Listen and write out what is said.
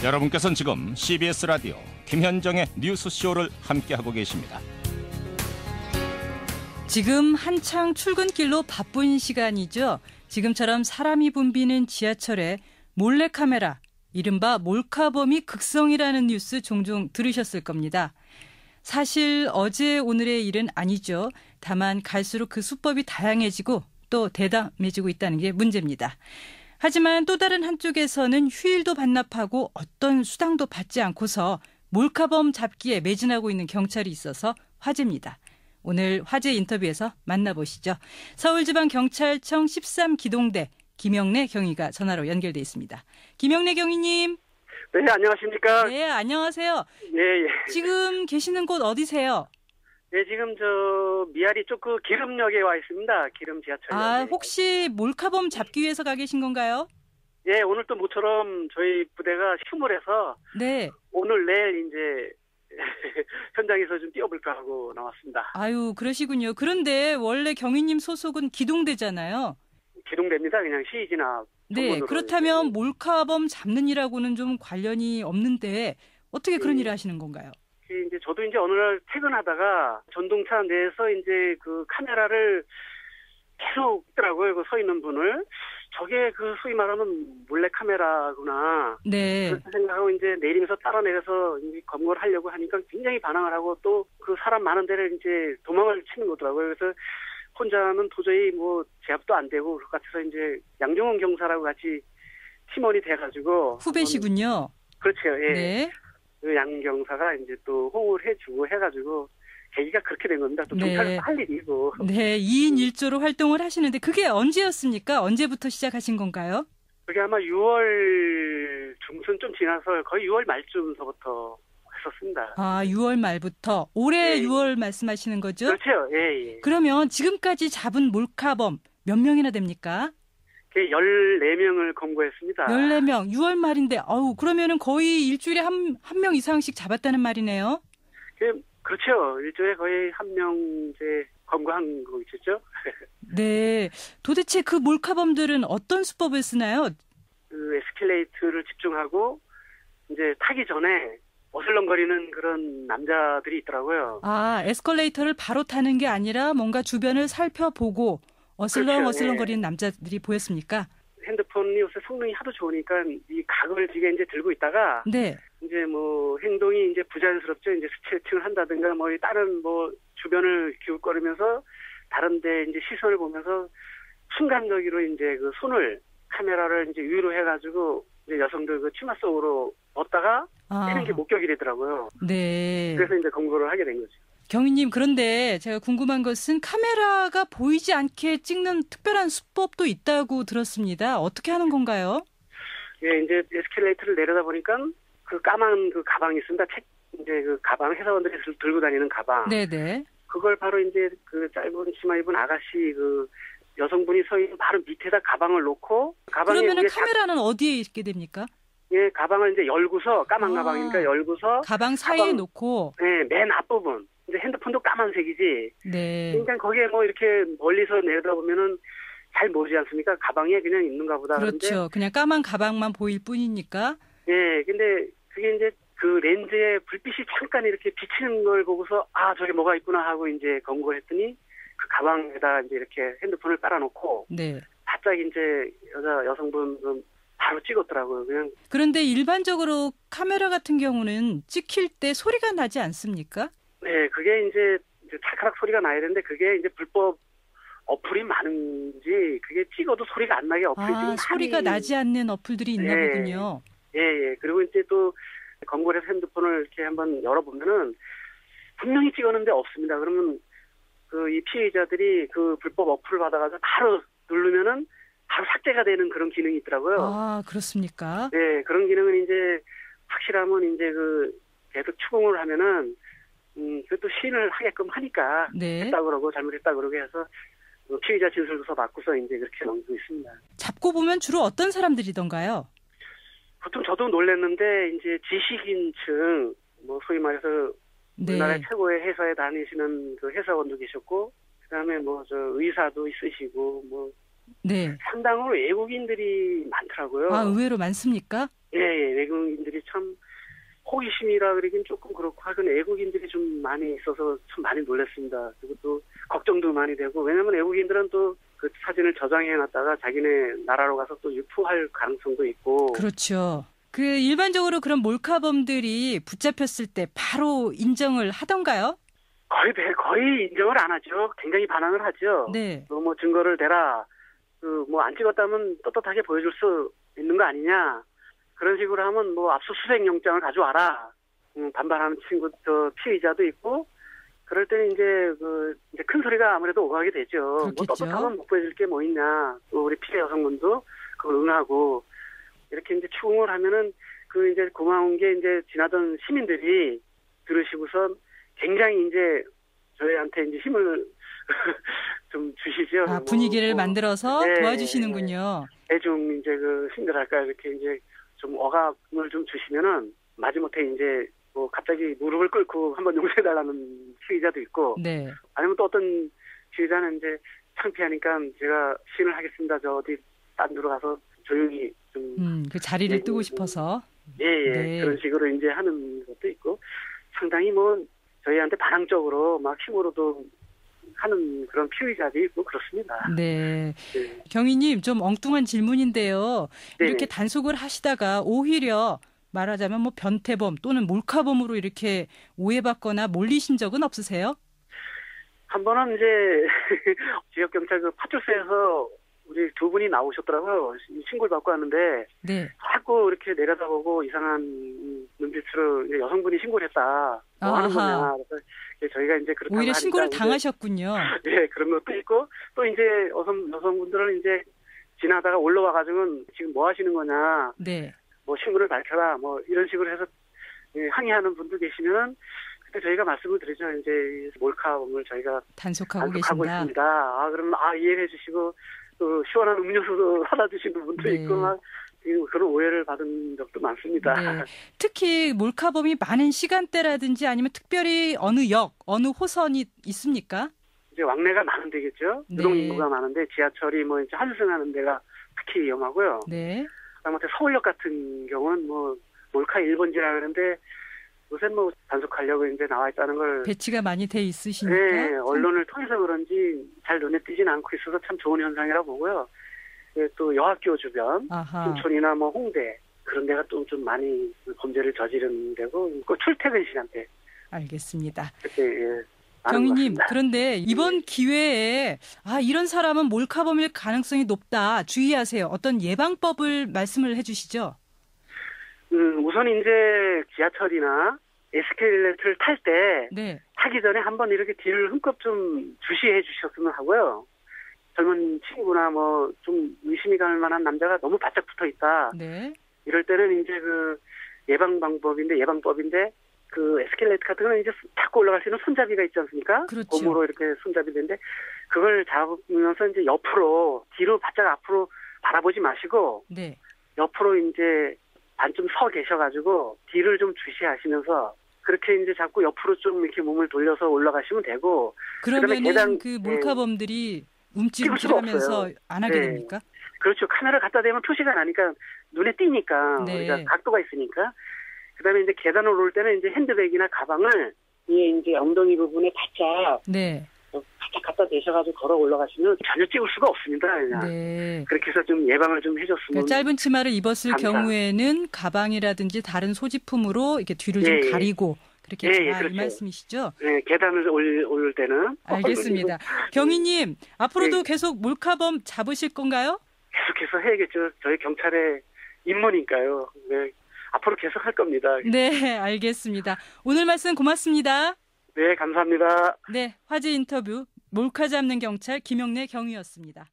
여러분께서는 지금 CBS 라디오 김현정의 뉴스쇼를 함께하고 계십니다. 지금 한창 출근길로 바쁜 시간이죠. 지금처럼 사람이 붐비는 지하철에 몰래카메라, 이른바 몰카범이 극성이라는 뉴스 종종 들으셨을 겁니다. 사실 어제 오늘의 일은 아니죠. 다만 갈수록 그 수법이 다양해지고 또 대담해지고 있다는 게 문제입니다. 하지만 또 다른 한쪽에서는 휴일도 반납하고 어떤 수당도 받지 않고서 몰카범 잡기에 매진하고 있는 경찰이 있어서 화제입니다. 오늘 화제 인터뷰에서 만나보시죠. 서울지방경찰청 13기동대 김영래 경위가 전화로 연결돼 있습니다. 김영래 경위님. 네, 안녕하십니까? 네, 안녕하세요. 예. 지금 계시는 곳 어디세요? 네, 지금 미아리 쪽 기름역에 와 있습니다. 기름 지하철역. 아, 혹시 몰카범 잡기 위해서 가 계신 건가요? 예, 오늘 또 모처럼 저희 부대가 휴무해서 네. 오늘 내일 이제 현장에서 좀 뛰어볼까 하고 나왔습니다. 아유, 그러시군요. 그런데 원래 경위님 소속은 기동대잖아요. 기동대입니다. 그냥 시위지나. 네, 그렇다면 몰카범 잡는 일하고는 좀 관련이 없는데 어떻게 그런 일을 하시는 건가요? 이제 저도 이제 어느 날 퇴근하다가 전동차 내에서 이제 그 카메라를 계속 있더라고요. 그 서 있는 분을. 저게 소위 말하면 몰래 카메라구나. 네. 그렇게 생각하고 이제 내리면서 따라 내려서 이제 검거를 하려고 하니까 굉장히 반항을 하고 또 그 사람 많은 데를 이제 도망을 치는 거더라고요. 그래서 혼자는 도저히 제압도 안 되고 그것 같아서 이제 양종원 경사라고 같이 팀원이 돼가지고. 후배시군요. 그렇죠. 예. 네. 그 양 경사가 이제 또 호응을 해주고 해가지고 계기가 그렇게 된 겁니다. 또 경찰은 네. 할 일이고. 네, 2인 1조로 활동을 하시는데 그게 언제였습니까? 언제부터 시작하신 건가요? 그게 아마 6월 중순 좀 지나서 거의 6월 말쯤서부터 했었습니다. 아, 6월 말부터. 올해 예. 6월 말씀하시는 거죠? 그렇죠. 예. 그러면 지금까지 잡은 몰카범 몇 명이나 됩니까? 14명을 검거했습니다. 14명, 6월 말인데, 그러면은 거의 일주일에 한 명 이상씩 잡았다는 말이네요? 그렇죠. 일주일에 거의 한 명 이제 검거한 거 있었죠. 네. 도대체 그 몰카범들은 어떤 수법을 쓰나요? 그 에스컬레이터를 집중하고 이제 타기 전에 어슬렁거리는 그런 남자들이 있더라고요. 아, 에스컬레이터를 바로 타는 게 아니라 뭔가 주변을 살펴보고 어슬렁거리는 남자들이 보였습니까? 핸드폰이 요새 성능이 하도 좋으니까 이 각을 이제 들고 있다가 네. 이제 행동이 이제 부자연스럽죠. 이제 스트레칭을 한다든가 다른 주변을 기웃거리면서 다른데 이제 시선을 보면서 순간적으로 이제 그 손을 카메라를 이제 위로 해가지고 이제 여성들 그 치마 속으로 넣었다가 빼는 게 목격이 되더라고요. 네. 그래서 이제 검거를 하게 된 거죠. 경위님, 그런데 제가 궁금한 것은 카메라가 보이지 않게 찍는 특별한 수법도 있다고 들었습니다. 어떻게 하는 건가요? 예, 이제 에스컬레이터를 내려다 보니까 그 까만 그 가방이 있습니다. 이제 그 가방, 회사원들이 들고 다니는 가방. 네네. 그걸 바로 이제 그 짧은 치마 입은 아가씨 그 여성분이 서 있는 바로 밑에다 가방을 놓고 가방에 그러면은 카메라는 어디에 있게 됩니까? 예, 가방을 이제 열고서 까만 가방이니까 열고서 가방 사이에 놓고. 네, 맨 앞부분. 이제 핸드폰도 까만색이지. 네. 그러니까 거기에 이렇게 멀리서 내려다보면은 잘 모르지 않습니까? 가방에 그냥 있는가 보다. 그렇죠. 그런데, 그냥 까만 가방만 보일 뿐이니까. 예, 근데 그게 이제 그 렌즈에 불빛이 잠깐 이렇게 비치는 걸 보고서 저기 뭐가 있구나 하고 이제 검거를 했더니 그 가방에다 이제 이렇게 핸드폰을 깔아놓고. 네. 바짝 이제 여성분 바로 찍었더라고요. 그냥. 그런데 일반적으로 카메라 같은 경우는 찍힐 때 소리가 나지 않습니까? 네, 그게 이제 찰칵 소리가 나야 되는데 그게 이제 불법 어플이 많은지 그게 찍어도 소리가 안 나게 어플이 지금 소리가 나지 않는 어플들이 있나 보군요. 예. 그리고 이제 또 검거를 해서 핸드폰을 이렇게 한번 열어보면은 분명히 찍었는데 없습니다. 그러면 이 피해자들이 그 불법 어플을 받아가지고 바로 누르면은 바로 삭제가 되는 그런 기능이 있더라고요. 아, 그렇습니까? 네, 그런 기능은 이제 확실하면 이제 계속 추궁을 하면은 그것도 시인을 하게끔 하니까. 네. 했다 그러고 잘못했다 그러고 해서 피의자 진술조서 받고서 이제 그렇게 넘기고 있습니다. 잡고 보면 주로 어떤 사람들이던가요? 보통 저도 놀랐는데 이제 지식인층 소위 말해서 우리나라 최고의 회사에 다니시는 그 회사원도 계셨고 그다음에 의사도 있으시고 네. 상당으로 외국인들이 많더라고요. 아, 의외로 많습니까? 예, 외국인들이 참 호기심이라 그러긴 조금 그렇고 하여간 외국인들이 좀 많이 있어서 참 많이 놀랐습니다. 그리고 또 걱정도 많이 되고 왜냐면 외국인들은 또 그 사진을 저장해놨다가 자기네 나라로 가서 또 유포할 가능성도 있고. 그렇죠. 그 일반적으로 그런 몰카범들이 붙잡혔을 때 바로 인정을 하던가요? 거의 인정을 안 하죠. 굉장히 반항을 하죠. 네. 너 뭐 증거를 대라. 뭐 안 찍었다면 떳떳하게 보여줄 수 있는 거 아니냐. 그런 식으로 하면 뭐 압수수색 영장을 가져와라. 반발하는 피의자도 있고, 그럴 때는 이제 큰 소리가 아무래도 오가게 되죠. 그렇겠죠. 뭐 떳떳하면 못 보여줄 게 뭐 있냐. 또 우리 피해 여성분도 그걸 응하고, 이렇게 이제 추궁을 하면은 이제 고마운 게 이제 지나던 시민들이 들으시고선 굉장히 이제 저희한테 이제 힘을 좀 주시죠. 분위기를 만들어서 네, 도와주시는군요. 대중 이제 신들할까 이렇게 이제 좀 억압을 좀 주시면은 마지못해 이제 뭐 갑자기 무릎을 꿇고 한번 용서해달라는 피의자도 있고, 네. 아니면 또 어떤 피의자는 이제 창피하니까 제가 시인을 하겠습니다. 저 어디 딴 데로 가서 조용히 좀 그 자리를 뜨고 싶어서. 예, 네. 그런 식으로 이제 하는 것도 있고, 상당히 뭐 저희한테 반항적으로 막 힘으로도 하는 그런 피의자도 있고 그렇습니다. 네. 네. 경위님, 좀 엉뚱한 질문인데요. 네네. 이렇게 단속을 하시다가 오히려 말하자면 뭐 변태범 또는 몰카범으로 이렇게 오해받거나 몰리신 적은 없으세요? 한 번은 이제 지역경찰 파출소에서 우리 두 분이 나오셨더라고요. 신고를 받고 왔는데 네. 자꾸 이렇게 내려다보고 이상한 눈빛으로 이제 여성분이 신고를 했다. 뭐 하는 거냐. 그래서 저희가 이제 그렇다고 오히려 하니까 신고를 이제 당하셨군요. 예, 그런 것도 있고 또 이제 여성분들은 이제 지나다가 올라와가지고는 지금 뭐 하시는 거냐. 네. 뭐 신고를 밝혀라. 뭐 이런 식으로 해서 항의하는 분도 계시면은 그때 저희가 말씀을 드리죠. 이제 몰카범을 저희가 단속하고 계신다. 계신다. 그러면 이해해 주시고 또 시원한 음료수도 사다 주시는 분도 네. 있고 막 그런 오해를 받은 적도 많습니다. 네. 특히 몰카범이 많은 시간대라든지 아니면 특별히 어느 역, 어느 호선이 있습니까? 이제 왕래가 많은 데겠죠. 네. 유동 인구가 많은데 지하철이 뭐 이제 환승하는 데가 특히 위험하고요. 네. 그다음에 서울역 같은 경우는 뭐 몰카 1번지라 그러는데 요새 뭐 단속하려고 이제 나와 있다는 걸 배치가 많이 돼 있으시니까. 네, 언론을 통해서 그런지 잘 눈에 띄진 않고 있어서 참 좋은 현상이라고 보고요. 또 여학교 주변, 아하. 신촌이나 뭐 홍대 그런 데가 또 좀 많이 범죄를 저지르는 데고, 그 출퇴근 시간대 알겠습니다. 그때 많은 것 경위님, 같습니다. 그런데 이번 기회에 이런 사람은 몰카범일 가능성이 높다. 주의하세요. 어떤 예방법을 말씀을 해주시죠. 우선 이제 지하철이나 에스컬레이터를 탈 때 네. 타기 전에 한번 이렇게 뒤를 흠껏 좀 주시해 주셨으면 하고요. 젊은 친구나 뭐 좀 의심이 갈 만한 남자가 너무 바짝 붙어 있다. 네. 이럴 때는 이제 예방법인데 그 에스컬레이터 같은 거는 이제 자꾸 올라갈 수 있는 손잡이가 있지 않습니까? 그렇죠. 고무로 이렇게 손잡이 되는데 그걸 잡으면서 이제 뒤로 바짝 앞으로 바라보지 마시고 네. 옆으로 이제 반쯤 서 계셔가지고 뒤를 좀 주시하시면서 그렇게 이제 자꾸 옆으로 좀 이렇게 몸을 돌려서 올라가시면 되고. 그러면은 계단, 그 몰카범들이 찍을 움찔움찔하면서 수가 없어요. 안 하게 네. 됩니까? 그렇죠. 카메라 갖다 대면 표시가 나니까 눈에 띄니까 네. 우리가 각도가 있으니까. 그다음에 이제 계단을 오를 때는 이제 핸드백이나 가방을 이제 엉덩이 부분에 바짝 네. 갖다 대셔가지고 걸어 올라가시면 전혀 찍을 수가 없습니다. 그냥. 네. 그렇게 해서 좀 예방을 좀 해줬으면. 그러니까 짧은 치마를 입었을 감사. 경우에는 가방이라든지 다른 소지품으로 이렇게 뒤를 예, 좀 예. 가리고 그렇게 예, 예, 이 그렇죠. 말씀이시죠? 네, 계단을 오를 때는. 알겠습니다. 경위님, 앞으로도 네. 계속 몰카범 잡으실 건가요? 계속해서 해야겠죠. 저희 경찰의 임무니까요. 네, 앞으로 계속 할 겁니다. 네, 알겠습니다. 오늘 말씀 고맙습니다. 네, 감사합니다. 네, 화제 인터뷰 몰카 잡는 경찰 김영래 경위였습니다.